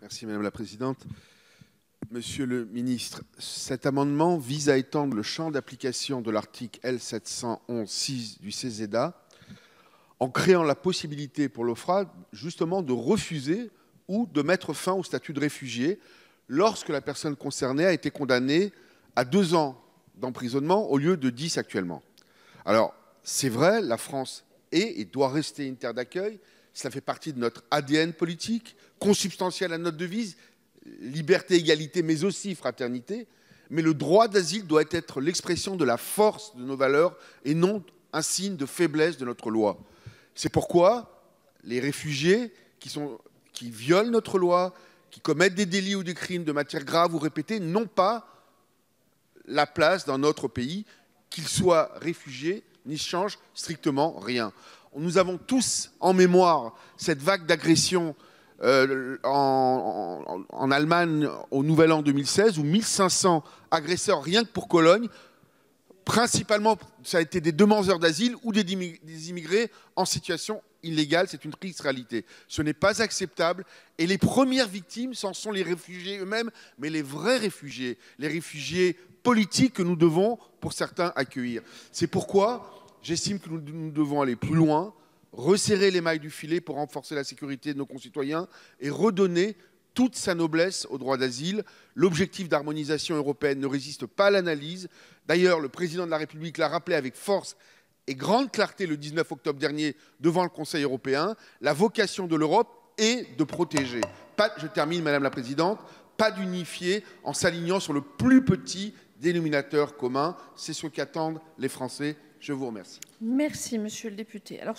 Merci Madame la Présidente. Monsieur le Ministre, cet amendement vise à étendre le champ d'application de l'article L711-6 du CESEDA en créant la possibilité pour l'OFPRA justement de refuser ou de mettre fin au statut de réfugié lorsque la personne concernée a été condamnée à 2 ans d'emprisonnement au lieu de 10 actuellement. Alors, c'est vrai, la France est et doit rester une terre d'accueil. Cela fait partie de notre ADN politique, consubstantiel à notre devise, liberté, égalité, mais aussi fraternité. Mais le droit d'asile doit être l'expression de la force de nos valeurs et non un signe de faiblesse de notre loi. C'est pourquoi les réfugiés qui violent notre loi, qui commettent des délits ou des crimes de matière grave ou répétée, n'ont pas la place dans notre pays, qu'ils soient réfugiés, n'y change strictement rien. Nous avons tous en mémoire cette vague d'agression en Allemagne au Nouvel An 2016, où 1500 agresseurs, rien que pour Cologne, principalement, ça a été des demandeurs d'asile ou des immigrés en situation illégale. C'est une triste réalité. Ce n'est pas acceptable. Et les premières victimes, ce sont les réfugiés eux-mêmes, mais les vrais réfugiés, les réfugiés politiques que nous devons, pour certains, accueillir. C'est pourquoi j'estime que nous devons aller plus loin, resserrer les mailles du filet pour renforcer la sécurité de nos concitoyens et redonner toute sa noblesse au droit d'asile. L'objectif d'harmonisation européenne ne résiste pas à l'analyse. D'ailleurs, le président de la République l'a rappelé avec force et grande clarté le 19 octobre dernier devant le Conseil européen. La vocation de l'Europe est de protéger. Je termine, Madame la Présidente, pas d'unifier en s'alignant sur le plus petit dénominateur commun. C'est ce qu'attendent les Français. Je vous remercie. Merci, Monsieur le député. Alors,